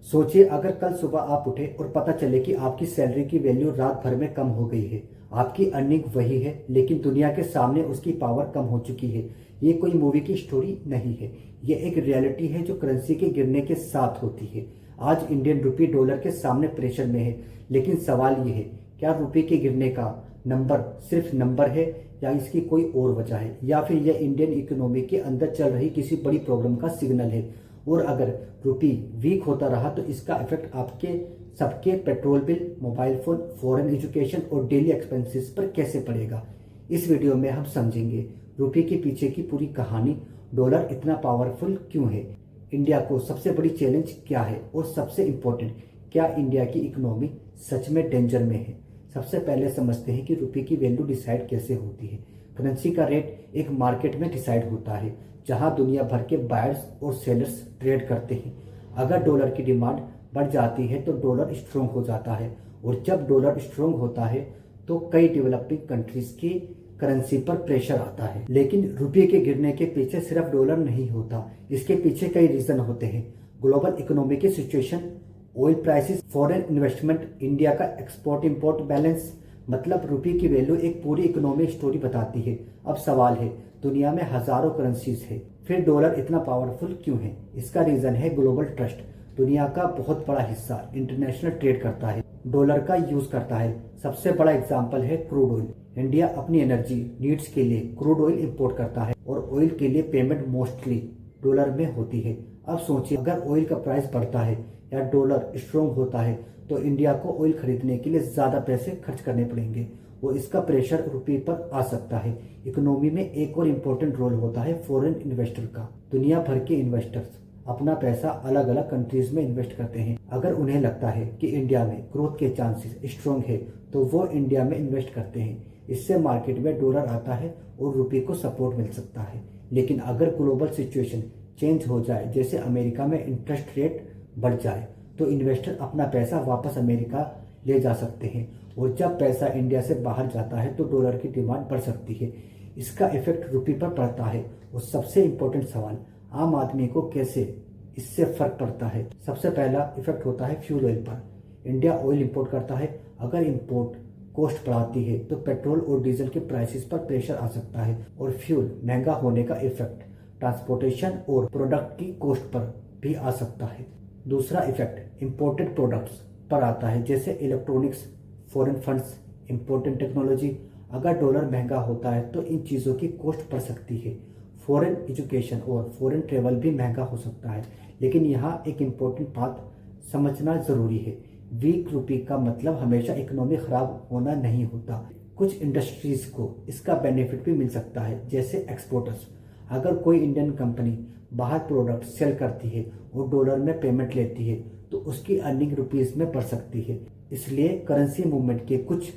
सोचिए अगर कल सुबह आप उठे और पता चले कि आपकी सैलरी की वैल्यू रात भर में कम हो गई है। आपकी अर्निंग वही है लेकिन दुनिया के सामने उसकी पावर कम हो चुकी है। ये कोई मूवी की स्टोरी नहीं है, ये एक रियलिटी है जो करेंसी के गिरने के साथ होती है। आज इंडियन रुपी डॉलर के सामने प्रेशर में है, लेकिन सवाल ये है, क्या रुपये के गिरने का नंबर सिर्फ नंबर है या इसकी कोई और वजह है, या फिर यह इंडियन इकोनॉमी के अंदर चल रही किसी बड़ी प्रॉब्लम का सिग्नल है। और अगर रुपी वीक होता रहा तो इसका इफेक्ट आपके सबके petrol bill, mobile phone, foreign education और डेली एक्सपेंसेस पर कैसे पड़ेगा। इस वीडियो में हम समझेंगे रुपये के पीछे की पूरी कहानी, डॉलर इतना पावरफुल क्यों है, इंडिया को सबसे बड़ी चैलेंज क्या है, और सबसे इम्पोर्टेंट, क्या इंडिया की इकोनॉमी सच में डेंजर में है। सबसे पहले समझते हैं कि रुपये की वैल्यू डिसाइड कैसे होती है। करेंसी का रेट एक मार्केट में डिसाइड होता है जहां दुनिया भर के बायर्स और सेलर्स ट्रेड करते हैं। अगर डॉलर की डिमांड बढ़ जाती है तो डॉलर स्ट्रोंग हो जाता है, और जब डॉलर स्ट्रोंग होता है तो कई डेवलपिंग कंट्रीज की करेंसी पर प्रेशर आता है। लेकिन रुपये के गिरने के पीछे सिर्फ डॉलर नहीं होता, इसके पीछे कई रीजन होते हैं। ग्लोबल इकोनॉमी की situation, oil prices, foreign investment, India का एक्सपोर्ट इंपोर्ट बैलेंस, मतलब रुपये की वैल्यू एक पूरी इकोनॉमिक स्टोरी बताती है। अब सवाल है, दुनिया में हजारों करेंसीज है, फिर डॉलर इतना पावरफुल क्यों है। इसका रीजन है ग्लोबल ट्रस्ट। दुनिया का बहुत बड़ा हिस्सा इंटरनेशनल ट्रेड करता है, डॉलर का यूज करता है। सबसे बड़ा एग्जांपल है क्रूड ऑयल। इंडिया अपनी एनर्जी नीड्स के लिए क्रूड ऑयल इंपोर्ट करता है और ऑयल के लिए पेमेंट मोस्टली डॉलर में होती है। अब सोचिए, अगर ऑयल का प्राइस बढ़ता है या डॉलर स्ट्रोंग होता है तो इंडिया को ऑयल खरीदने के लिए ज्यादा पैसे खर्च करने पड़ेंगे, और इसका प्रेशर रुपये पर आ सकता है। इकोनॉमी में एक और इम्पोर्टेंट रोल होता है फॉरेन इन्वेस्टर का। दुनिया भर के इन्वेस्टर्स अपना पैसा अलग अलग कंट्रीज में इन्वेस्ट करते हैं। अगर उन्हें लगता है कि इंडिया में ग्रोथ के चांसेस स्ट्रोंग है तो वो इंडिया में इन्वेस्ट करते हैं। इससे मार्केट में डॉलर आता है और रुपये को सपोर्ट मिल सकता है। लेकिन अगर ग्लोबल सिचुएशन चेंज हो जाए, जैसे अमेरिका में इंटरेस्ट रेट बढ़ जाए, तो इन्वेस्टर अपना पैसा वापस अमेरिका ले जा सकते हैं, और जब पैसा इंडिया से बाहर जाता है तो डॉलर की डिमांड बढ़ सकती है। इसका इफेक्ट रुपये पर पड़ता है। और सबसे इम्पोर्टेंट सवाल, आम आदमी को कैसे इससे फर्क पड़ता है। सबसे पहला इफेक्ट होता है फ्यूल ऑयल पर। इंडिया ऑयल इंपोर्ट करता है, अगर इंपोर्ट कॉस्ट बढ़ाती है तो पेट्रोल और डीजल के प्राइसेस पर प्रेशर आ सकता है, और फ्यूल महंगा होने का इफेक्ट ट्रांसपोर्टेशन और प्रोडक्ट की कॉस्ट पर भी आ सकता है। दूसरा इफेक्ट इंपोर्टेड प्रोडक्ट्स पर आता है, जैसे electronics, foreign funds, imported technology. अगर डॉलर महंगा होता है तो इन चीज़ों की कॉस्ट बढ़ सकती है। फॉरेन एजुकेशन और फॉरेन ट्रेवल भी महंगा हो सकता है। लेकिन यहाँ एक इम्पोर्टेंट बात समझना जरूरी है, वीक रुपये का मतलब हमेशा इकोनॉमी खराब होना नहीं होता। कुछ इंडस्ट्रीज को इसका बेनिफिट भी मिल सकता है, जैसे एक्सपोर्टर्स। अगर कोई इंडियन कंपनी बाहर प्रोडक्ट सेल करती है और डॉलर में पेमेंट लेती है तो उसकी अर्निंग रुपीज में बढ़ सकती है। इसलिए करेंसी मूवमेंट के कुछ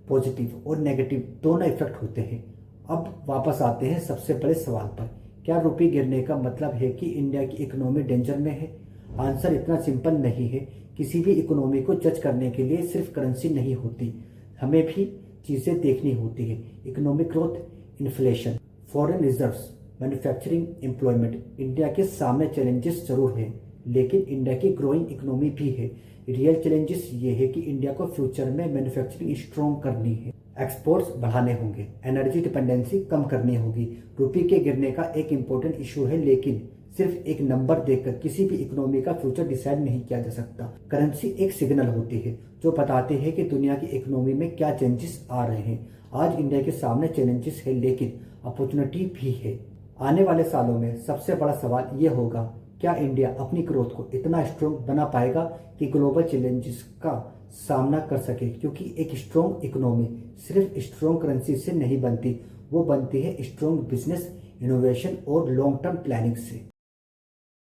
पॉजिटिव और नेगेटिव दोनों इफेक्ट होते हैं। अब वापस आते हैं सबसे बड़े सवाल पर, क्या रुपये गिरने का मतलब है कि इंडिया की इकोनॉमी डेंजर में है। आंसर इतना सिंपल नहीं है। किसी भी इकोनॉमी को जज करने के लिए सिर्फ करेंसी नहीं होती, हमें भी चीजें देखनी होती है। Economic growth, inflation, foreign reserves, manufacturing, employment. India के सामने चैलेंजेस जरूर हैं, लेकिन इंडिया की ग्रोइंग इकोनॉमी भी है। रियल चैलेंजेस ये है कि इंडिया को फ्यूचर में मैन्युफैक्चरिंग स्ट्रॉन्ग करनी है, एक्सपोर्ट्स बढ़ाने होंगे, एनर्जी डिपेंडेंसी कम करनी होगी। रुपये के गिरने का एक इम्पोर्टेंट इशू है, लेकिन सिर्फ एक नंबर देखकर किसी भी इकोनॉमी का फ्यूचर डिसाइड नहीं किया जा सकता। करेंसी एक सिग्नल होती है जो बताती है कि दुनिया की इकोनॉमी में क्या चेंजेस आ रहे हैं। आज इंडिया के सामने चैलेंजेस है, लेकिन अपॉर्चुनिटी भी है। आने वाले सालों में सबसे बड़ा सवाल ये होगा, क्या इंडिया अपनी ग्रोथ को इतना स्ट्रॉन्ग बना पाएगा कि ग्लोबल चैलेंजेस का सामना कर सके। क्योंकि एक स्ट्रॉन्ग इकोनॉमी सिर्फ स्ट्रॉन्ग करेंसी से नहीं बनती, वो बनती है स्ट्रॉन्ग बिजनेस, इनोवेशन और लॉन्ग टर्म प्लानिंग से।